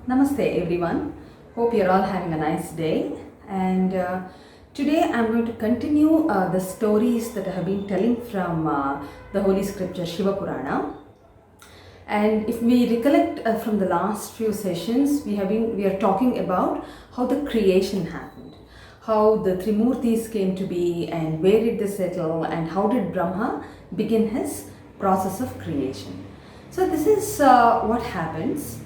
Namaste everyone. Hope you're all having a nice day. And today I'm going to continue the stories that I have been telling from the Holy Scripture Shiva Purana. And if we recollect from the last few sessions, we are talking about how the creation happened, how the Trimurtis came to be, and where did they settle, and how did Brahma begin his process of creation. So this is what happens.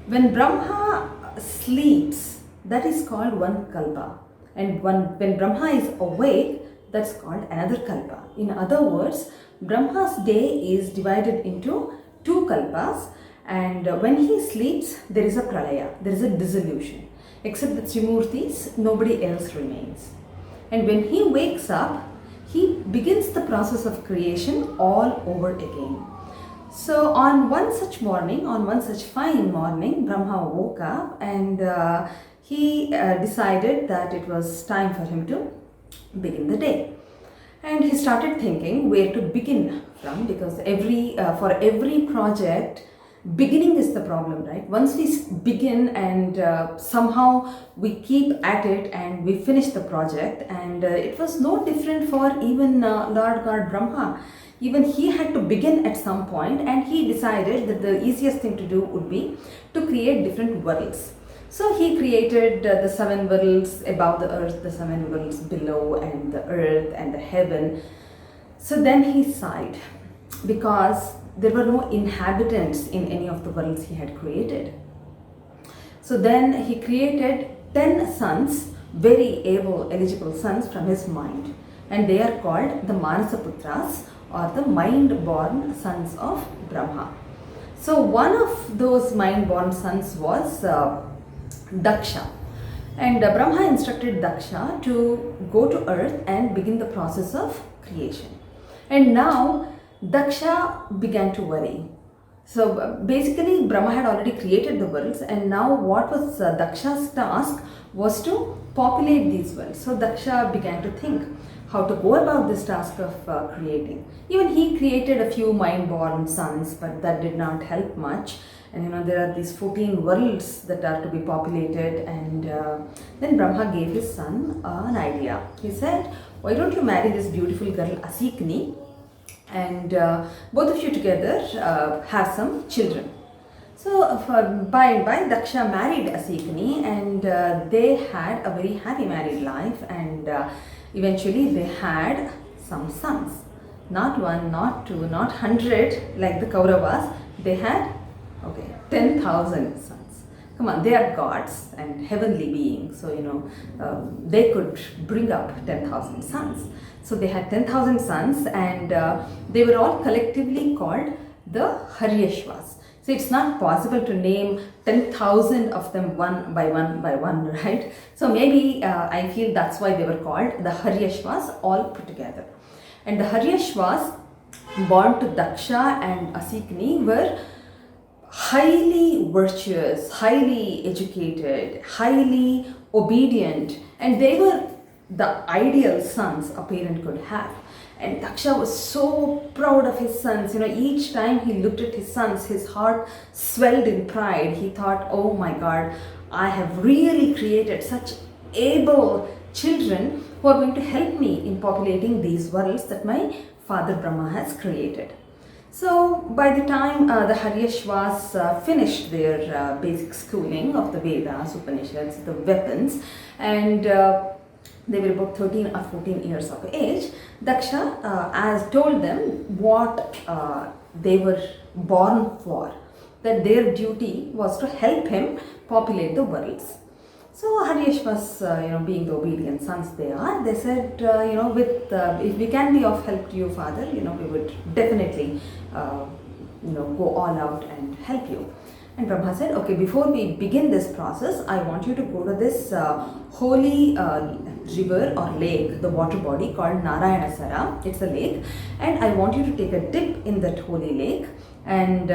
When Brahma sleeps, that is called one kalpa, and when Brahma is awake, that's called another kalpa. In other words, Brahma's day is divided into two kalpas, and when he sleeps, there is a pralaya, there is a dissolution. Except the Trimurtis, nobody else remains. And when he wakes up, he begins the process of creation all over again. So on one such fine morning, Brahma woke up and he decided that it was time for him to begin the day. And he started thinking where to begin from, because for every project, beginning is the problem, right? Once we begin and somehow we keep at it and we finish the project, and it was no different for even Lord God Brahma. Even he had to begin at some point, and he decided that the easiest thing to do would be to create different worlds. So he created the 7 worlds above the earth, the 7 worlds below, and the earth and the heaven. So then he sighed, because there were no inhabitants in any of the worlds he had created. So then he created 10 sons, very able, eligible sons from his mind, and they are called the Manasaputras, or the mind-born sons of Brahma. So one of those mind-born sons was Daksha, and Brahma instructed Daksha to go to earth and begin the process of creation. And now Daksha began to worry. So basically Brahma had already created the worlds, and now what was Daksha's task was to populate these worlds. So Daksha began to think how to go about this task of creating. Even he created a few mind-born sons, but that did not help much. And there are these 14 worlds that are to be populated, and then Brahma gave his son an idea. He said, why don't you marry this beautiful girl Asikni, and both of you together have some children. So by and by, Daksha married Asikni, and they had a very happy married life, and eventually they had some sons. Not 1, not 2, not 100 like the Kauravas. They had 10,000 sons. Come on, they are gods and heavenly beings. So they could bring up 10,000 sons. So they had 10,000 sons, and they were all collectively called the Haryashvas. So it's not possible to name 10,000 of them one by one, right? So maybe I feel that's why they were called the Haryashvas all put together. And the Haryashvas born to Daksha and Asikni were highly virtuous, highly educated, highly obedient, and they were the ideal sons a parent could have. And Daksha was so proud of his sons. Each time he looked at his sons, his heart swelled in pride. He thought, oh my God, I have really created such able children who are going to help me in populating these worlds that my father Brahma has created. So by the time the Haryashvas finished their basic schooling of the Vedas, Upanishads, the weapons, and they were about 13 or 14 years of age, Daksha told them what they were born for, that their duty was to help him populate the worlds. So Haryashvas, being the obedient sons they are, they said, if we can be of help to you, Father, we would definitely, go all out and help you. And Brahma said, okay, before we begin this process, I want you to go to this holy river or lake, the water body called Narayanasara. It's a lake, and I want you to take a dip in that holy lake and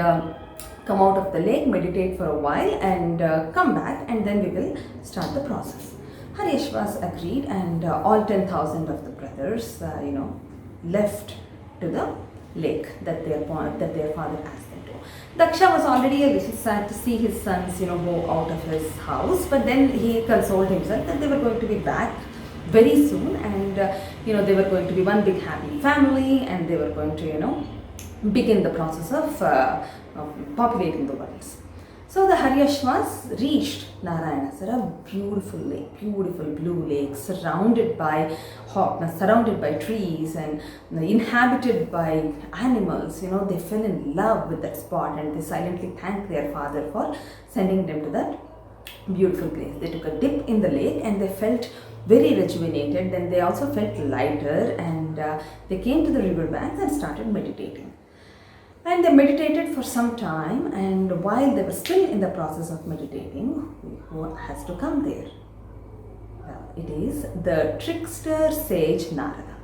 come out of the lake, meditate for a while, and come back, and then we will start the process. Haryashvas agreed, and all 10,000 of the brothers, left to the lake that their father asked them to. Daksha was already a little sad to see his sons, go out of his house, but then he consoled himself that they were going to be back very soon, and they were going to be one big happy family, and they were going to, begin the process of populating the worlds. So the Haryashvas reached Narayanasara, beautiful lake, beautiful blue lake, surrounded by trees and inhabited by animals. They fell in love with that spot, and they silently thanked their father for sending them to that beautiful place. They took a dip in the lake and they felt very rejuvenated. Then they also felt lighter, and they came to the river banks and started meditating. And they meditated for some time, and while they were still in the process of meditating, who has to come there? Well, it is the trickster sage Narada.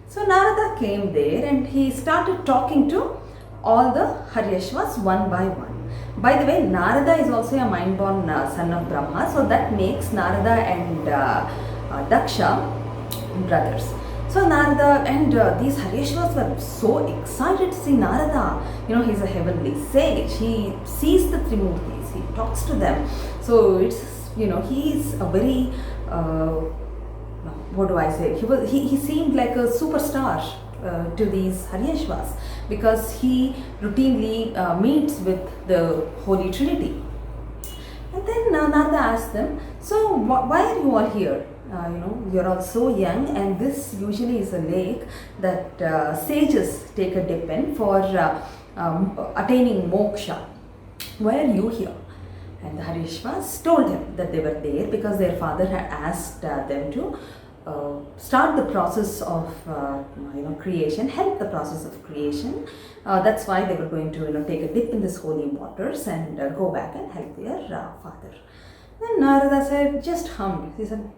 So Narada came there and he started talking to all the Haryashvas one by one. By the way, Narada is also a mind-born son of Brahma, so that makes Narada and Daksha brothers. So Narada and these Haryashvas were so excited to see Narada. He's a heavenly sage. He sees the Trimurtis. He talks to them. So it's, he's a very, what do I say? He seemed like a superstar to these Haryashvas, because he routinely meets with the Holy Trinity. And then Narada asked them, so why are you all here? You're all so young, and this usually is a lake that sages take a dip in for attaining moksha. Why are you here? And the Haryashvas told him that they were there because their father had asked them to start the process of creation, help the process of creation. That's why they were going to take a dip in this holy waters and go back and help their father. Then Narada said, just hummed. He said,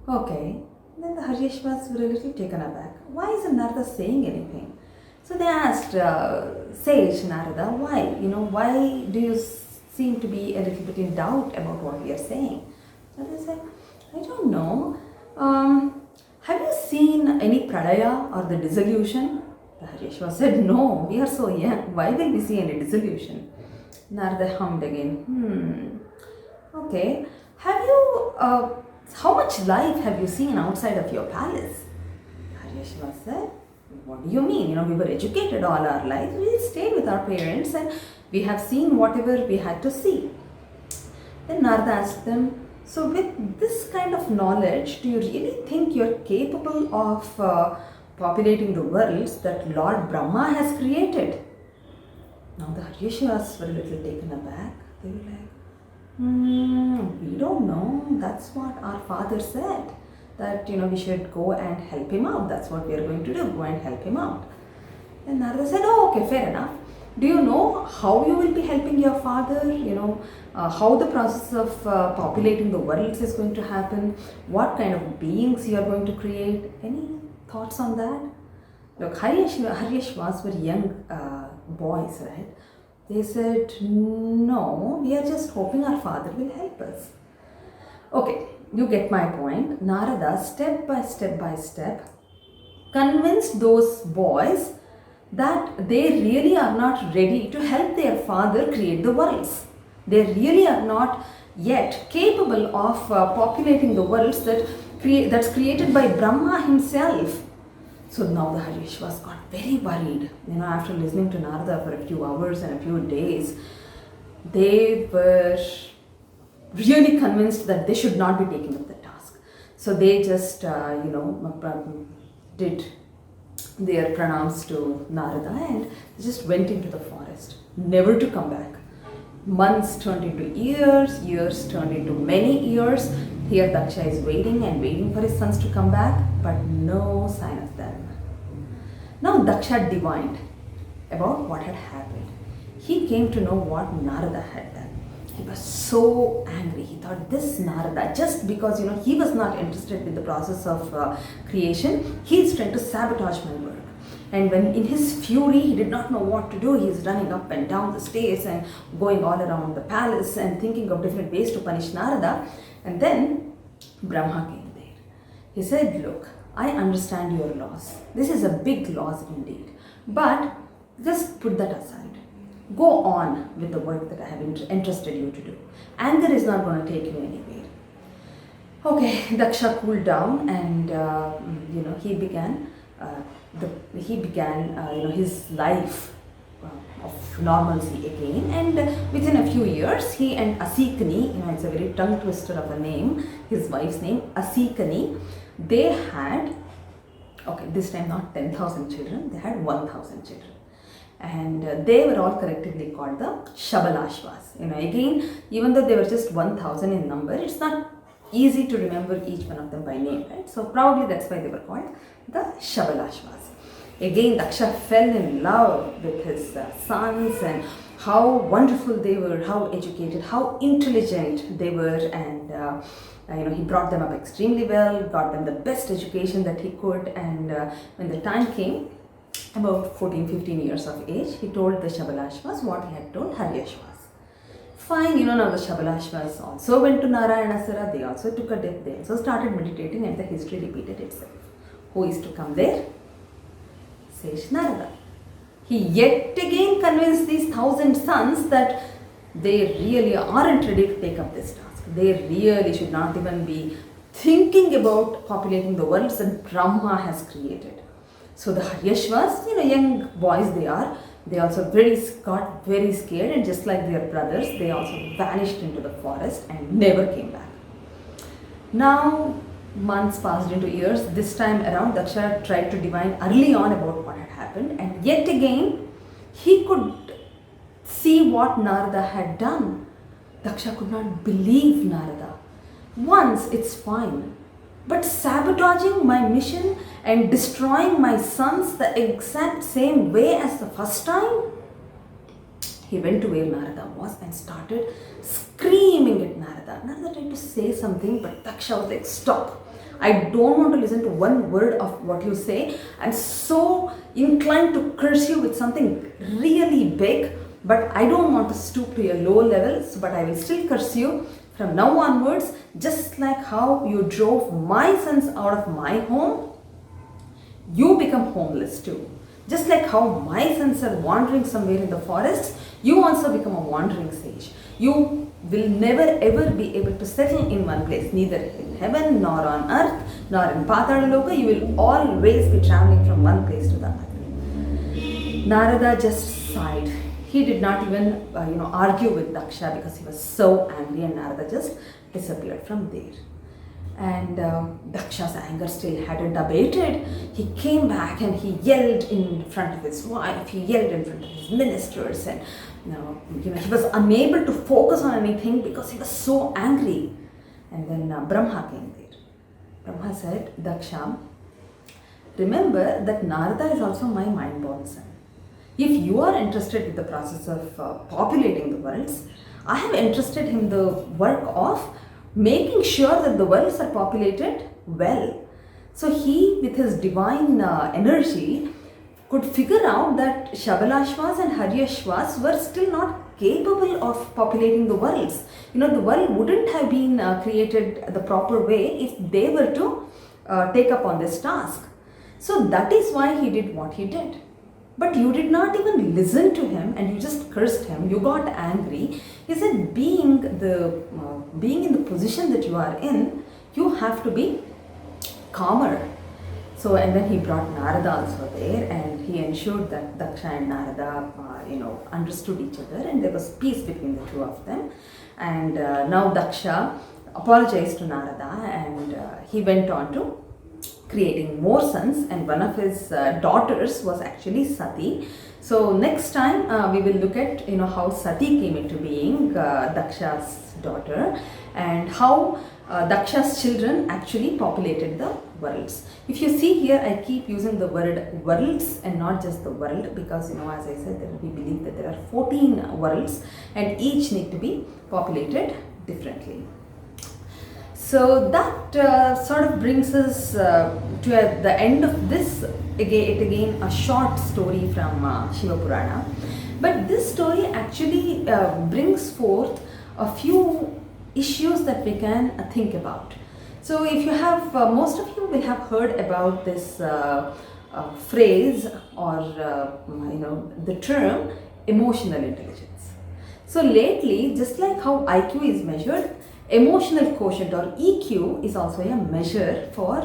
okay. Then the Haryashvas were a little taken aback. Why isn't Narada saying anything? So they asked Sage Narada, why? Why do you seem to be a little bit in doubt about what we are saying? So they said, I don't know. Have you seen any pralaya or the dissolution? The Haryashvas said, no, we are so young. Why will we see any dissolution? Narada hummed again. Okay. Have you, how much life have you seen outside of your palace? Haryashva said, what do you mean? We were educated all our lives. We stayed with our parents and we have seen whatever we had to see. Then Narada asked them, so with this kind of knowledge, do you really think you're capable of populating the worlds that Lord Brahma has created? Now the Haryashvas were a little taken aback. They were like, we don't know. That's what our father said. That, we should go and help him out. That's what we are going to do, go and help him out. Then Narada said, oh, okay, fair enough. Do you know how you will be helping your father? How the process of populating the worlds is going to happen? What kind of beings you are going to create? Any thoughts on that? Look, Haryashvas were young boys, right? They said, no, we are just hoping our father will help us. Okay, you get my point. Narada, step by step, convinced those boys that they really are not ready to help their father create the worlds. They really are not yet capable of populating the worlds that's created by Brahma himself. So now the Haryashvas got very worried. After listening to Narada for a few hours and a few days, they were really convinced that they should not be taking up the task. So they just, did their pranams to Narada and just went into the forest, never to come back. Months turned into years, years turned into many years. Here Daksha is waiting and waiting for his sons to come back, but no sign of them. Now Daksha divined about what had happened. He came to know what Narada had done. He was so angry. He thought, this Narada, just because he was not interested in the process of creation, he is trying to sabotage my work. And when in his fury, he did not know what to do. He is running up and down the stairs and going all around the palace and thinking of different ways to punish Narada. And then Brahma came there. He said, look, I understand your loss. This is a big loss indeed. But just put that aside. Go on with the work that I have entrusted you to do. Anger is not going to take you anywhere. Okay, Daksha cooled down, and he began his life of normalcy again. And within a few years, he and Asikani, it's a very tongue twister of a name, his wife's name, Asikani, they had, this time not 10,000 children, they had 1,000 children. And they were all collectively called the Shabalashvas. Again, even though they were just 1,000 in number, it's not easy to remember each one of them by name, right? So probably that's why they were called the Shabalashvas. Again, Daksha fell in love with his sons, and how wonderful they were, how educated, how intelligent they were, and he brought them up extremely well, got them the best education that he could. And when the time came, about 14-15 years of age, he told the Shabalashvas what he had told Haryashvas. Fine, now the Shabalashvas also went to Narayanasara, they also took a dip, they also started meditating, and the history repeated itself. Who is to come there? Says Narada. He yet again convinced these 1,000 sons that they really aren't ready to take up this task. They really should not even be thinking about populating the worlds that Brahma has created. So the Haryashvas, young boys they also got very scared, and just like their brothers, they also vanished into the forest and never came back. Now, months passed into years. This time around, Daksha tried to divine early on about what had happened, and yet again, he could see what Narada had done. Daksha could not believe Narada. Once, it's fine. But sabotaging my mission and destroying my sons the exact same way as the first time? He went to where Narada was and started screaming at Narada. Narada tried to say something, but Daksha was like, stop. I don't want to listen to one word of what you say. I'm so inclined to curse you with something really big, but I don't want to stoop to your low levels, but I will still curse you. From now onwards, just like how you drove my sons out of my home, you become homeless too. Just like how my sons are wandering somewhere in the forest, you also become a wandering sage. You will never ever be able to settle in one place, neither in heaven, nor on earth, nor in Patalaloka. You will always be traveling from one place to the other. Narada just sighed. He did not even argue with Daksha because he was so angry, and Narada just disappeared from there. And Daksha's anger still hadn't abated. He came back and he yelled in front of his wife, he yelled in front of his ministers, and he was unable to focus on anything because he was so angry. And then Brahma came there. Brahma said, Daksha, remember that Narada is also my mind-born son. If you are interested in the process of populating the worlds, I have entrusted him the work of making sure that the worlds are populated well. So he, with his divine energy, could figure out that Shabalashvas and Haryashvas were still not capable of populating the worlds. The world wouldn't have been created the proper way if they were to take up on this task. So that is why he did what he did. But you did not even listen to him, and you just cursed him. You got angry. He said, being in the position that you are in, you have to be calmer. So, and then he brought Narada also there, and he ensured that Daksha and Narada, understood each other, and there was peace between the two of them. And now Daksha apologized to Narada, and he went on to creating more sons, and one of his daughters was actually Sati. So next time we will look at how Sati came into being, Daksha's daughter, and how Daksha's children actually populated the worlds. If you see here, I keep using the word worlds and not just the world, because as I said, we believe that there are 14 worlds and each need to be populated differently. So that sort of brings us to the end of this, again a short story from Shiva Purana. But this story actually brings forth a few issues that we can think about. So if you have, most of you will have heard about this phrase or the term emotional intelligence. So lately, just like how IQ is measured, emotional quotient or EQ is also a measure for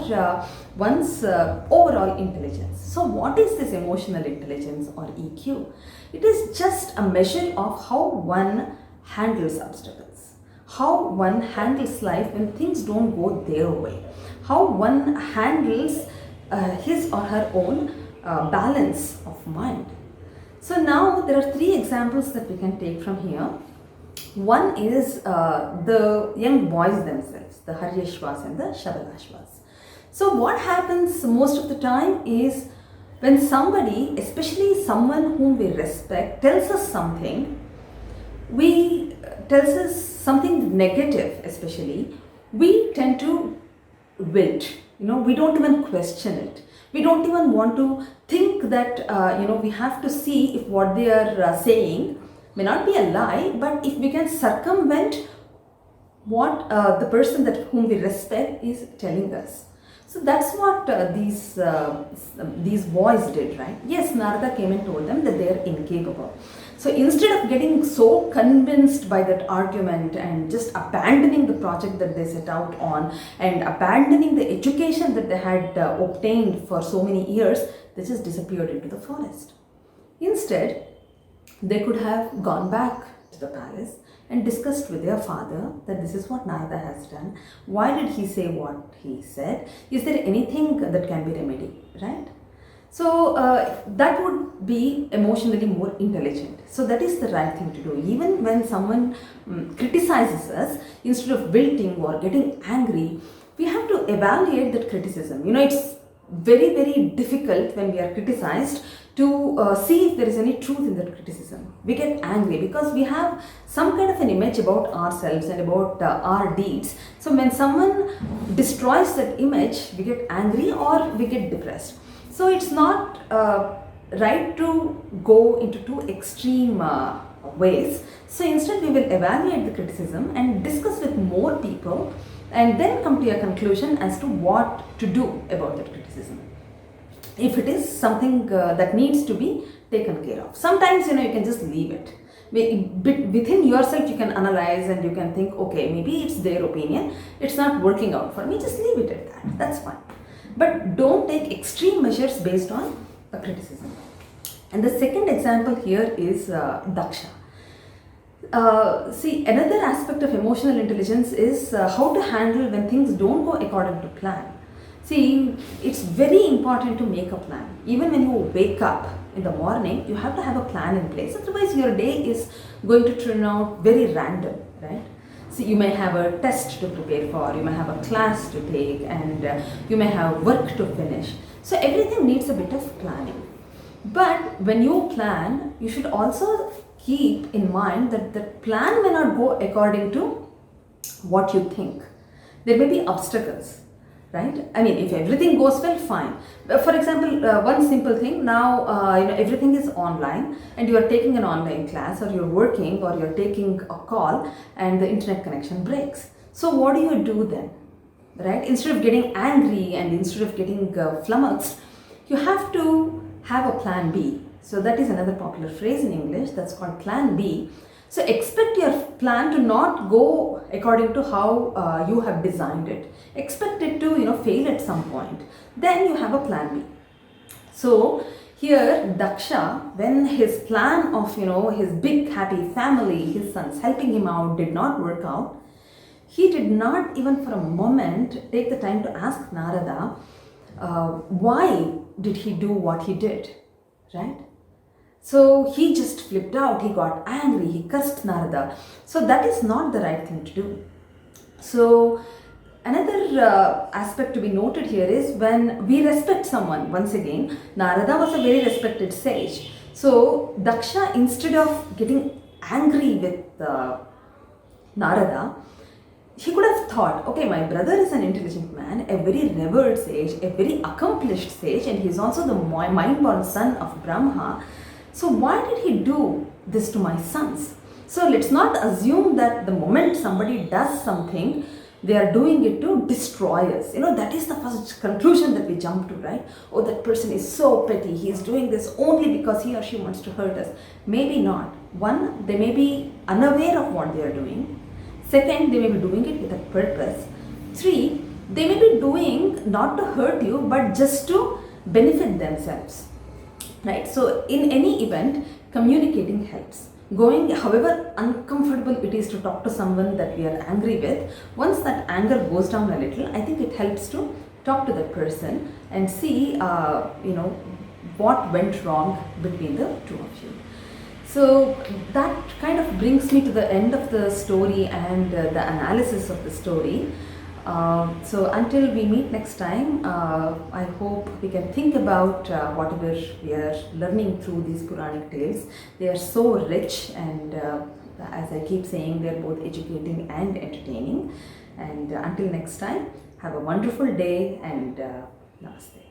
one's overall intelligence. So what is this emotional intelligence or EQ? It is just a measure of how one handles obstacles, how one handles life when things don't go their way, how one handles his or her own balance of mind. So now there are 3 examples that we can take from here. One is the young boys themselves, the Haryashvas and the Shabalashvas. So what happens most of the time is when somebody, especially someone whom we respect, tells us something, tells us something negative especially, we tend to wilt. We don't even question it. We don't even want to think that, we have to see if what they are saying may not be a lie, but if we can circumvent what the person whom we respect is telling us. So that's what these boys did, right? Yes, Narada came and told them that they are incapable. So instead of getting so convinced by that argument and just abandoning the project that they set out on and abandoning the education that they had obtained for so many years, they just disappeared into the forest. Instead, they could have gone back to the palace and discussed with their father that this is what Narada has done. Why did he say what he said? Is there anything that can be remedied, right? So that would be emotionally more intelligent. So that is the right thing to do. Even when someone criticizes us, instead of wilting or getting angry, we have to evaluate that criticism. It's very, very difficult when we are criticized to see if there is any truth in that criticism. We get angry because we have some kind of an image about ourselves and about our deeds. So when someone destroys that image, we get angry or we get depressed. So it's not right to go into 2 extreme ways. So instead we will evaluate the criticism and discuss with more people and then come to a conclusion as to what to do about that criticism, if it is something that needs to be taken care of. Sometimes, you can just leave it. Within yourself, you can analyze and you can think, okay, maybe it's their opinion. It's not working out for me. Just leave it at that. That's fine. But don't take extreme measures based on a criticism. And the second example here is Daksha. See, another aspect of emotional intelligence is how to handle when things don't go according to plan. See, it's very important to make a plan. Even when you wake up in the morning, you have to have a plan in place. Otherwise, your day is going to turn out very random, right? So you may have a test to prepare for, you may have a class to take, and you may have work to finish. So everything needs a bit of planning. But when you plan, you should also keep in mind that the plan may not go according to what you think. There may be obstacles. Right? I mean, if everything goes well, fine. For example, one simple thing, now everything is online and you are taking an online class or you're working or you're taking a call and the internet connection breaks. So what do you do then? Right? Instead of getting angry and instead of getting flummoxed, you have to have a plan B. So that is another popular phrase in English, that's called plan B. So expect your plan to not go according to how you have designed it. Expect it to fail at some point. Then you have a plan B. So here Daksha, when his plan of his big happy family, his sons helping him out did not work out, he did not even for a moment take the time to ask Narada why did he do what he did, right? So he just flipped out, he got angry, he cursed Narada. So that is not the right thing to do. So Another aspect to be noted here is when we respect someone. Once again, Narada was a very respected sage. So Daksha, instead of getting angry with Narada, he could have thought, okay, my brother is an intelligent man, a very revered sage, a very accomplished sage, and he's also the mind-born son of Brahma. So why did he do this to my sons? So let's not assume that the moment somebody does something, they are doing it to destroy us. That is the first conclusion that we jump to, right? Oh, that person is so petty. He is doing this only because he or she wants to hurt us. Maybe not. One, they may be unaware of what they are doing. Second, they may be doing it with a purpose. Three, they may be doing not to hurt you, but just to benefit themselves, right? So in any event, communicating helps. Going, however uncomfortable it is to talk to someone that we are angry with, once that anger goes down a little, I think it helps to talk to that person and see, what went wrong between the two of you. So that kind of brings me to the end of the story and the analysis of the story. So until we meet next time, I hope we can think about whatever we are learning through these Puranic tales. They are so rich, and as I keep saying, they are both educating and entertaining. And until next time, have a wonderful day, and namaste.